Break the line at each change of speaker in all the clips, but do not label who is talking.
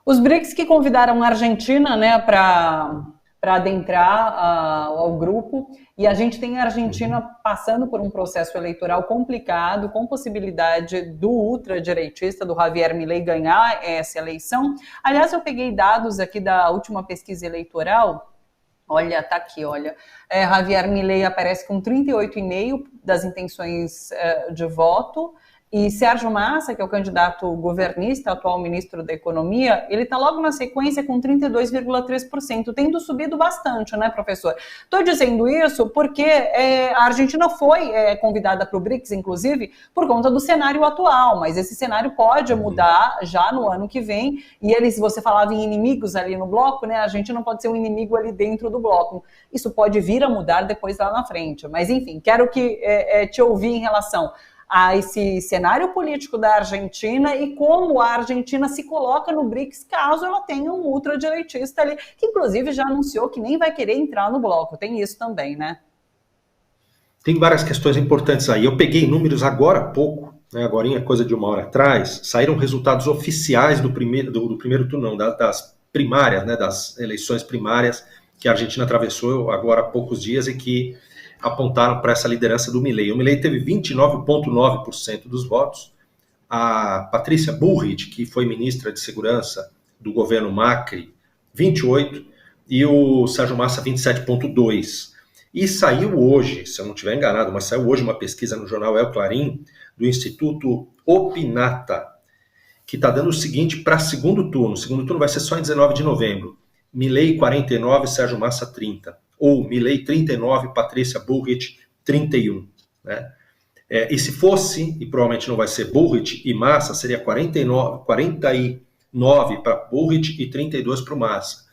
Os BRICS que convidaram a Argentina, né, para adentrar ao grupo, e a gente tem a Argentina passando por um processo eleitoral complicado, com possibilidade do ultradireitista, do Javier Milei, ganhar essa eleição. Aliás, eu peguei dados aqui da última pesquisa eleitoral. Olha, tá aqui, olha. Javier Milei aparece com 38,5% das intenções de voto, e Sérgio Massa, que é o candidato governista, atual ministro da Economia, ele está logo na sequência com 32,3%, tendo subido bastante, né, professor? Estou dizendo isso porque a Argentina foi convidada para o BRICS, inclusive, por conta do cenário atual, mas esse cenário pode mudar já no ano que vem, e você falava em inimigos ali no bloco, né, a Argentina não pode ser um inimigo ali dentro do bloco. Isso pode vir a mudar depois lá na frente, mas enfim, quero te ouvir em relação a esse cenário político da Argentina e como a Argentina se coloca no BRICS caso ela tenha um ultradireitista ali, que inclusive já anunciou que nem vai querer entrar no bloco. Tem isso também, né?
Tem várias questões importantes aí. Eu peguei números agora há pouco, né, agorinha, coisa de uma hora atrás, saíram resultados oficiais do primeiro turno, não, das primárias, né, das eleições primárias que a Argentina atravessou agora há poucos dias e que apontaram para essa liderança do Milei. O Milei teve 29,9% dos votos. A Patrícia Bullrich, que foi ministra de Segurança do governo Macri, 28%, e o Sérgio Massa, 27,2%. E saiu hoje, se eu não estiver enganado, mas saiu hoje uma pesquisa no jornal El Clarín, do Instituto Opinata, que está dando o seguinte para segundo turno. O segundo turno vai ser só em 19 de novembro. Milei, 49%, Sérgio Massa, 30%. Ou Milei 39, Patrícia Bullrich 31, né? E se fosse, e provavelmente não vai ser Bullrich e Massa, seria 49 para Bullrich e 32 para o Massa.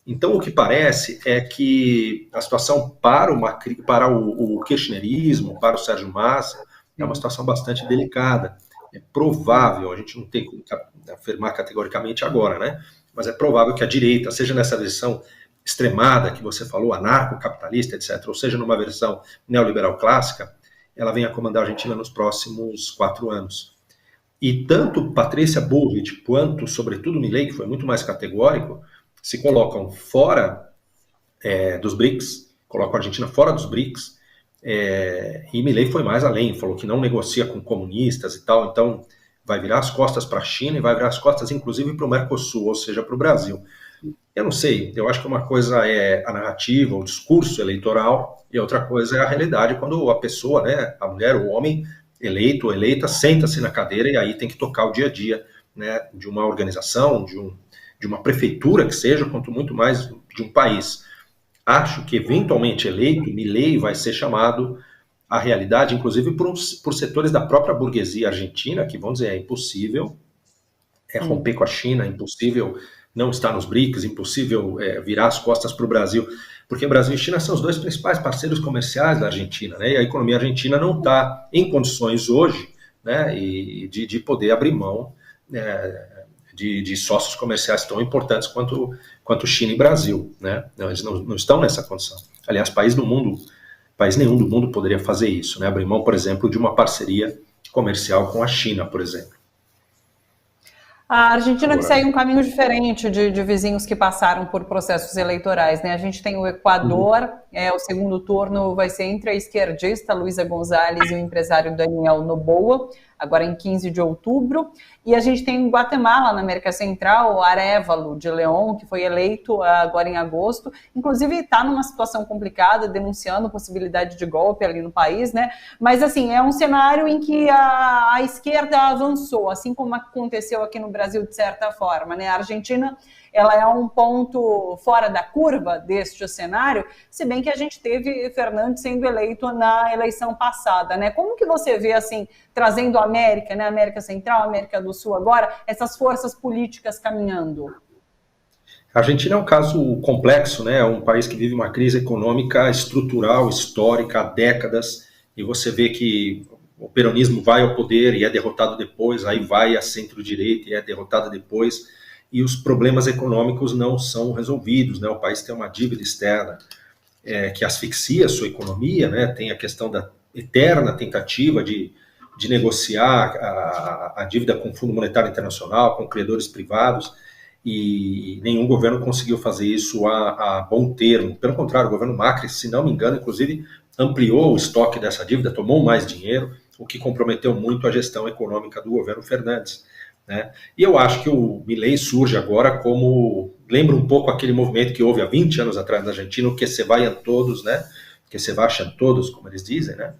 Então o que parece é que a situação para o kirchnerismo, para o Sérgio Massa, é uma situação bastante delicada. É provável, a gente não tem como afirmar categoricamente agora, né? Mas é provável que a direita, seja nessa eleição extremada que você falou, anarcocapitalista, etc., ou seja, numa versão neoliberal clássica, ela vem a comandar a Argentina nos próximos 4 anos. E tanto Patrícia Bullrich quanto, sobretudo, Milei, que foi muito mais categórico, se colocam fora dos BRICS, colocam a Argentina fora dos BRICS, e Milei foi mais além, falou que não negocia com comunistas e tal, então vai virar as costas para a China e vai virar as costas, inclusive, para o Mercosul, ou seja, para o Brasil. Eu não sei, eu acho que uma coisa é a narrativa, o discurso eleitoral, e outra coisa é a realidade, quando a pessoa, né, a mulher, o homem, eleito ou eleita, senta-se na cadeira e aí tem que tocar o dia a dia, né, de uma organização, de uma prefeitura que seja, quanto muito mais de um país. Acho que, eventualmente eleito, Milei vai ser chamado à realidade, inclusive por setores da própria burguesia argentina, que vão dizer, é impossível romper com a China, é impossível não estar nos BRICS, impossível virar as costas para o Brasil, porque Brasil e China são os dois principais parceiros comerciais da Argentina, né, e a economia argentina não está em condições hoje, né, de poder abrir mão de sócios comerciais tão importantes quanto China e Brasil, né, eles não estão nessa condição. Aliás, país nenhum do mundo poderia fazer isso, né, abrir mão, por exemplo, de uma parceria comercial com a China, por exemplo.
A Argentina que segue um caminho diferente de vizinhos que passaram por processos eleitorais, né? A gente tem o Equador, o segundo turno vai ser entre a esquerdista Luísa González e o empresário Daniel Noboa, agora em 15 de outubro. E a gente tem em Guatemala, na América Central, o Arévalo de León, que foi eleito agora em agosto. Inclusive está numa situação complicada, denunciando possibilidade de golpe ali no país, né? Mas, assim, é um cenário em que a esquerda avançou, assim como aconteceu aqui no Brasil, de certa forma, né? A Argentina, ela é um ponto fora da curva deste cenário, se bem que a gente teve Fernandes sendo eleito na eleição passada, né? Como que você vê, assim, trazendo a América, né? América Central, América do Sul agora, essas forças políticas caminhando?
A Argentina é um caso complexo, né? É um país que vive uma crise econômica estrutural, histórica, há décadas, e você vê que o peronismo vai ao poder e é derrotado depois, aí vai a centro-direita e é derrotado depois, e os problemas econômicos não são resolvidos, né? O país tem uma dívida externa que asfixia a sua economia, né? Tem a questão da eterna tentativa de negociar a dívida com o Fundo Monetário Internacional, com credores privados, e nenhum governo conseguiu fazer isso a bom termo. Pelo contrário, o governo Macri, se não me engano, inclusive ampliou o estoque dessa dívida, tomou mais dinheiro, o que comprometeu muito a gestão econômica do governo Fernandes, né? E eu acho que o Milei surge agora como, lembra um pouco aquele movimento que houve há 20 anos atrás na Argentina, o que se vayan todos, né? Que se vachan todos, como eles dizem, né?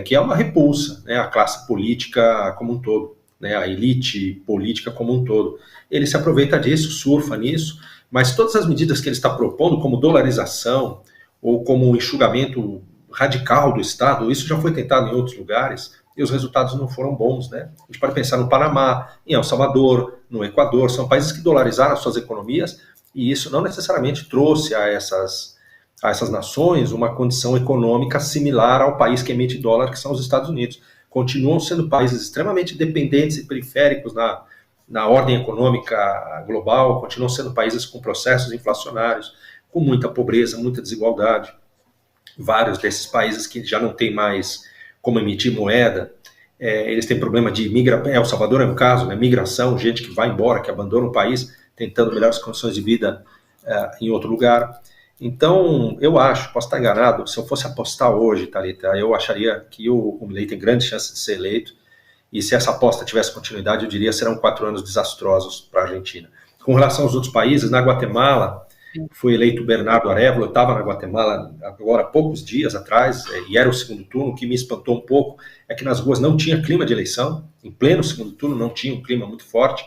Que é uma repulsa, né? À classe política como um todo, né? A elite política como um todo. Ele se aproveita disso, surfa nisso, mas todas as medidas que ele está propondo, como dolarização ou como um enxugamento radical do Estado, isso já foi tentado em outros lugares e os resultados não foram bons, né? A gente pode pensar no Panamá, em El Salvador, no Equador, são países que dolarizaram as suas economias e isso não necessariamente trouxe a essas nações uma condição econômica similar ao país que emite dólar, que são os Estados Unidos. Continuam sendo países extremamente dependentes e periféricos na ordem econômica global, continuam sendo países com processos inflacionários, com muita pobreza, muita desigualdade. Vários desses países que já não têm mais como emitir moeda, eles têm problema de migração. El Salvador é um caso, né? Migração, gente que vai embora, que abandona o país, tentando melhores condições de vida em outro lugar. Então, eu acho, posso estar enganado, se eu fosse apostar hoje, Thalita, eu acharia que o Milei tem grande chance de ser eleito, e se essa aposta tivesse continuidade, eu diria que serão 4 anos desastrosos para a Argentina. Com relação aos outros países, na Guatemala, foi eleito Bernardo Arévalo, eu estava na Guatemala agora há poucos dias atrás, e era o segundo turno. O que me espantou um pouco é que nas ruas não tinha clima de eleição, em pleno segundo turno não tinha um clima muito forte.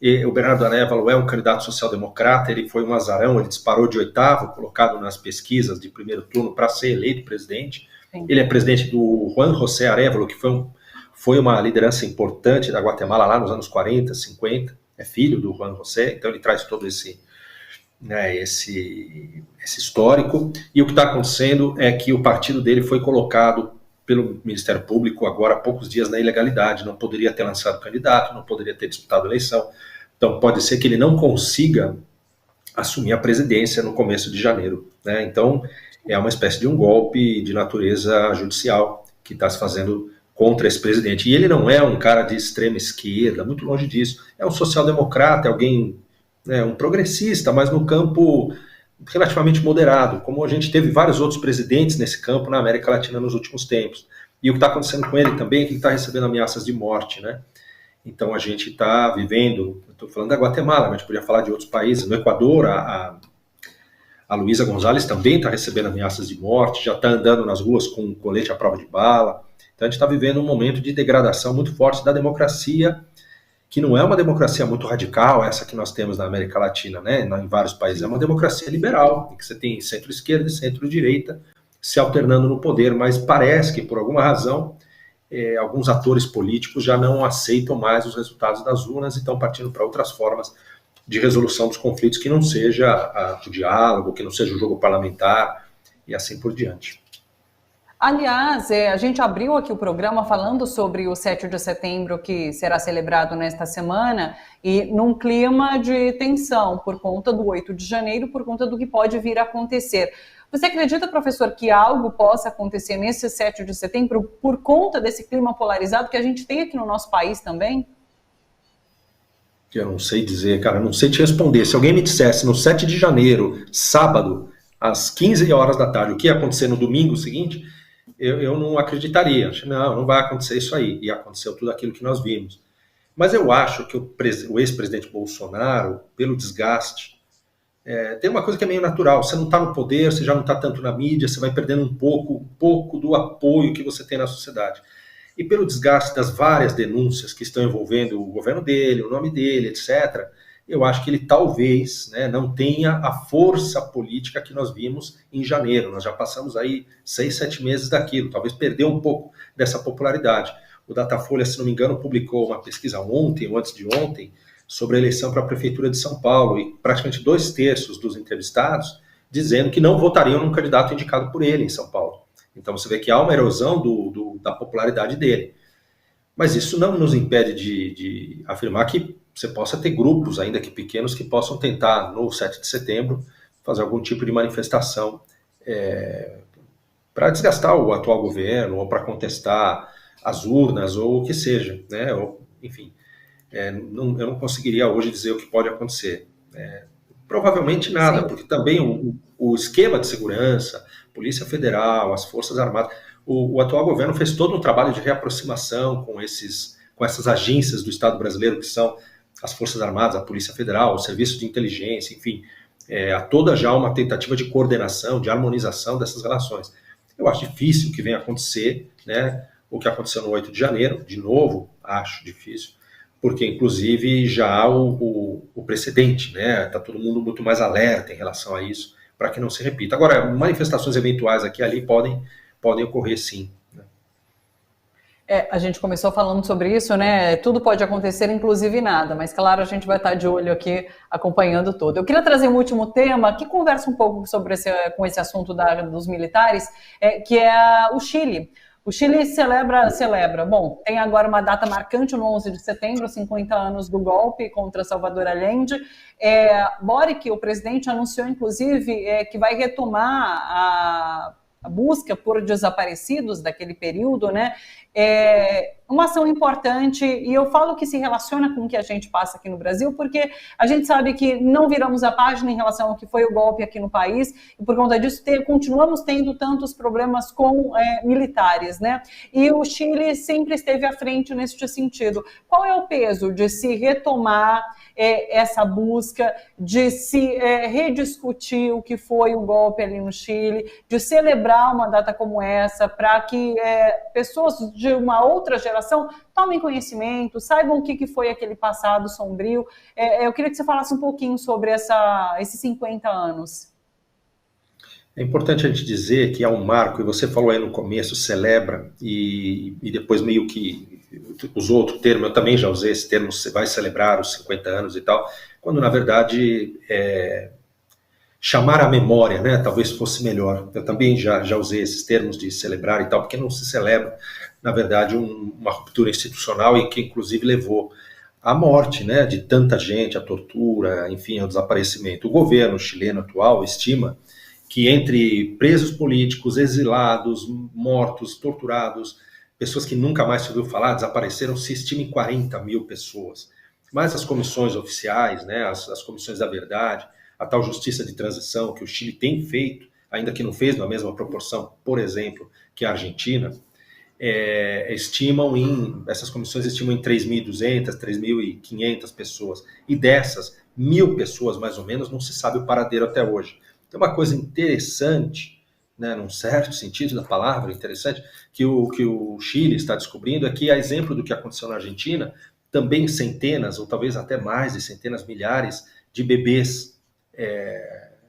E o Bernardo Arévalo é um candidato social-democrata, ele foi um azarão, ele disparou de 8º, colocado nas pesquisas de primeiro turno para ser eleito presidente. Sim. Ele é presidente do Juan José Arévalo, que foi uma liderança importante da Guatemala lá nos anos 40, 50, é filho do Juan José, então ele traz todo esse histórico. E o que está acontecendo é que o partido dele foi colocado pelo Ministério Público agora há poucos dias na ilegalidade, não poderia ter lançado candidato, não poderia ter disputado a eleição, então pode ser que ele não consiga assumir a presidência no começo de janeiro, né? Então é uma espécie de um golpe de natureza judicial que está se fazendo contra esse presidente, e ele não é um cara de extrema esquerda, muito longe disso, é um social-democrata, é alguém, um progressista, mas no campo relativamente moderado, como a gente teve vários outros presidentes nesse campo na América Latina nos últimos tempos. E o que está acontecendo com ele também é que ele está recebendo ameaças de morte, né? Então a gente está vivendo, estou falando da Guatemala, mas a gente podia falar de outros países. No Equador, a Luísa González também está recebendo ameaças de morte, já está andando nas ruas com colete à prova de bala. Então a gente está vivendo um momento de degradação muito forte da democracia, que não é uma democracia muito radical, essa que nós temos na América Latina, né, em vários países. É uma democracia liberal, em que você tem centro-esquerda e centro-direita se alternando no poder, mas parece que, por alguma razão, alguns atores políticos já não aceitam mais os resultados das urnas e estão partindo para outras formas de resolução dos conflitos, que não seja o diálogo, que não seja o jogo parlamentar e assim por diante.
Aliás, a gente abriu aqui o programa falando sobre o 7 de setembro, que será celebrado nesta semana, e num clima de tensão por conta do 8 de janeiro, por conta do que pode vir a acontecer. Você acredita, professor, que algo possa acontecer nesse 7 de setembro por conta desse clima polarizado que a gente tem aqui no nosso país também?
Eu não sei dizer, cara, não sei te responder. Se alguém me dissesse no 7 de janeiro, sábado, às 15 horas da tarde, o que ia acontecer no domingo seguinte, eu não acreditaria. Não vai acontecer isso aí. E aconteceu tudo aquilo que nós vimos. Mas eu acho que o ex-presidente Bolsonaro, pelo desgaste, tem uma coisa que é meio natural. Você não está no poder, você já não está tanto na mídia, você vai perdendo um pouco do apoio que você tem na sociedade. E pelo desgaste das várias denúncias que estão envolvendo o governo dele, o nome dele, etc., eu acho que ele talvez, não tenha a força política que nós vimos em janeiro. Nós já passamos aí 6, 7 meses daquilo, talvez perdeu um pouco dessa popularidade. O Datafolha, se não me engano, publicou uma pesquisa ontem ou antes de ontem sobre a eleição para a Prefeitura de São Paulo, e praticamente 2/3 dos entrevistados dizendo que não votariam num candidato indicado por ele em São Paulo. Então você vê que há uma erosão da popularidade dele. Mas isso não nos impede de afirmar que você possa ter grupos, ainda que pequenos, que possam tentar, no 7 de setembro, fazer algum tipo de manifestação para desgastar o atual governo, ou para contestar as urnas, ou o que seja, né? Ou, enfim, eu não conseguiria hoje dizer o que pode acontecer. Provavelmente nada, sim, porque também o esquema de segurança, Polícia Federal, as Forças Armadas, o atual governo fez todo um trabalho de reaproximação com essas agências do Estado brasileiro, que são as Forças Armadas, a Polícia Federal, o Serviço de Inteligência, enfim, há toda já uma tentativa de coordenação, de harmonização dessas relações. Eu acho difícil que venha acontecer, né, o que aconteceu no 8 de janeiro, de novo, acho difícil, porque, inclusive, já há o precedente, né? Está todo mundo muito mais alerta em relação a isso, para que não se repita. Agora, manifestações eventuais aqui e ali podem ocorrer, sim.
A gente começou falando sobre isso, né? Tudo pode acontecer, inclusive nada, mas claro, a gente vai estar de olho aqui, acompanhando tudo. Eu queria trazer um último tema que conversa um pouco sobre com esse assunto dos militares, que é o Chile. O Chile celebra, bom, tem agora uma data marcante no 11 de setembro, 50 anos do golpe contra Salvador Allende. Boric, o presidente, anunciou, inclusive, que vai retomar a busca por desaparecidos daquele período, né? Uma ação importante, e eu falo que se relaciona com o que a gente passa aqui no Brasil, porque a gente sabe que não viramos a página em relação ao que foi o golpe aqui no país, e por conta disso continuamos tendo tantos problemas com militares, né? E o Chile sempre esteve à frente neste sentido. Qual é o peso de se retomar essa busca, de se rediscutir o que foi o golpe ali no Chile, de celebrar uma data como essa, para que pessoas de uma outra geração tomem conhecimento, saibam o que foi aquele passado sombrio. Eu queria que você falasse um pouquinho sobre esses 50 anos.
É importante a gente dizer que há um marco, e você falou aí no começo, celebra, e depois meio que usou outro termo, eu também já usei esse termo, você vai celebrar os 50 anos e tal, quando na verdade chamar a memória, né, talvez fosse melhor. Eu também já usei esses termos de celebrar e tal, porque não se celebra, na verdade, uma ruptura institucional e que inclusive levou à morte, né, de tanta gente, à tortura, enfim, ao desaparecimento. O governo chileno atual estima que entre presos políticos, exilados, mortos, torturados, pessoas que nunca mais se ouviu falar, desapareceram, se estima em 40 mil pessoas. Mas as comissões oficiais, né, as comissões da verdade, a tal justiça de transição que o Chile tem feito, ainda que não fez na mesma proporção, por exemplo, que a Argentina, essas comissões estimam em 3.200, 3.500 pessoas, e dessas, 1.000 pessoas, mais ou menos, não se sabe o paradeiro até hoje. Tem uma coisa interessante, né, num certo sentido da palavra, interessante, que o Chile está descobrindo, é que, a exemplo do que aconteceu na Argentina, também centenas, ou talvez até mais de centenas, milhares de bebês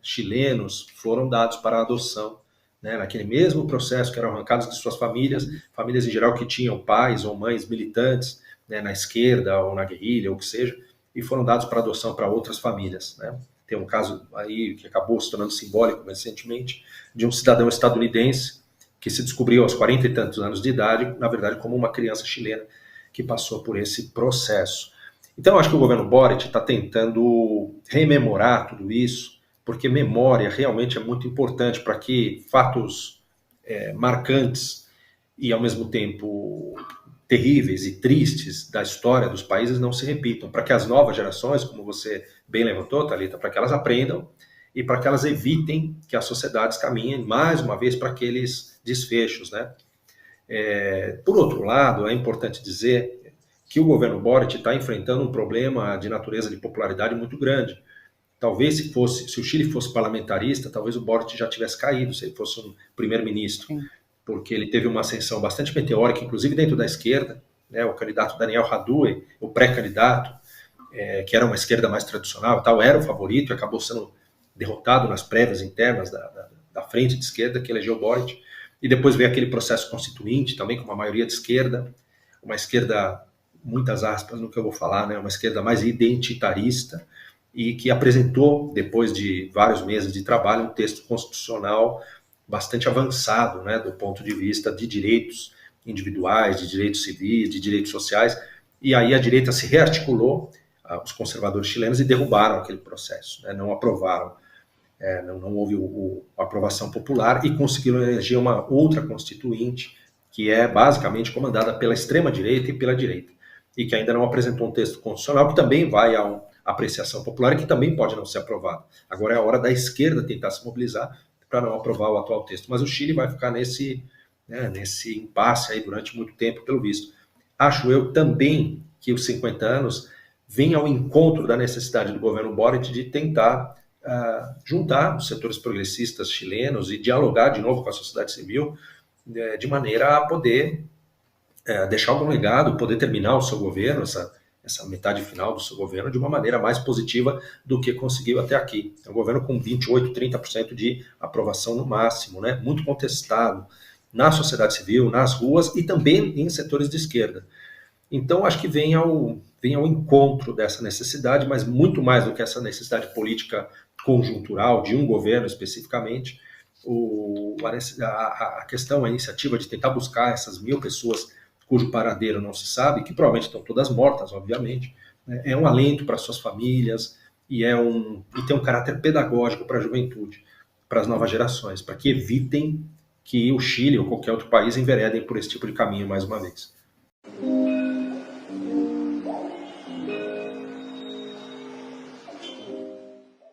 chilenos foram dados para adoção, né, naquele mesmo processo, que eram arrancados de suas famílias em geral que tinham pais ou mães militantes, né, na esquerda ou na guerrilha, ou o que seja, e foram dados para adoção para outras famílias, né. Tem um caso aí que acabou se tornando simbólico recentemente, de um cidadão estadunidense que se descobriu aos 40 e tantos anos de idade, na verdade, como uma criança chilena que passou por esse processo. Então, acho que o governo Boric está tentando rememorar tudo isso, porque memória realmente é muito importante para que fatos marcantes e, ao mesmo tempo, terríveis e tristes da história dos países não se repitam, para que as novas gerações, como você bem levantou, Thalita, para que elas aprendam e para que elas evitem que as sociedades caminhem, mais uma vez, para aqueles desfechos, né? Por outro lado, é importante dizer que o governo Boric está enfrentando um problema de natureza de popularidade muito grande. Talvez se o Chile fosse parlamentarista, talvez o Boric já tivesse caído, se ele fosse um primeiro-ministro, porque ele teve uma ascensão bastante meteórica, inclusive dentro da esquerda, né, o candidato Daniel Jadue, o pré-candidato, que era uma esquerda mais tradicional e tal, era o favorito e acabou sendo derrotado nas prévias internas da frente de esquerda, que elegeu o Boric, e depois veio aquele processo constituinte, também com uma maioria de esquerda, uma esquerda, muitas aspas no que eu vou falar, né, uma esquerda mais identitarista, e que apresentou, depois de vários meses de trabalho, um texto constitucional bastante avançado, né, do ponto de vista de direitos individuais, de direitos civis, de direitos sociais, e aí a direita se rearticulou, os conservadores chilenos, e derrubaram aquele processo, né, não aprovaram, não houve a aprovação popular, e conseguiram eleger uma outra constituinte, que é basicamente comandada pela extrema-direita e pela direita. e que ainda não apresentou um texto constitucional, que também vai a uma apreciação popular e que também pode não ser aprovado. Agora é a hora da esquerda tentar se mobilizar para não aprovar o atual texto. Mas o Chile vai ficar nesse impasse aí durante muito tempo, pelo visto. Acho eu também que os 50 anos vêm ao encontro da necessidade do governo Boric de tentar juntar os setores progressistas chilenos e dialogar de novo com a sociedade civil, de maneira a poder deixar algum legado, poder terminar o seu governo, essa metade final do seu governo, de uma maneira mais positiva do que conseguiu até aqui. É um governo com 28%, 30% de aprovação no máximo, né? Muito contestado na sociedade civil, nas ruas e também em setores de esquerda. Então, acho que vem ao encontro dessa necessidade, mas muito mais do que essa necessidade política conjuntural de um governo especificamente, a questão, a iniciativa de tentar buscar essas 1.000 pessoas cujo paradeiro não se sabe, que provavelmente estão todas mortas, obviamente, né? É um alento para suas famílias e tem um caráter pedagógico para a juventude, para as novas gerações, para que evitem que o Chile ou qualquer outro país enveredem por esse tipo de caminho mais uma vez.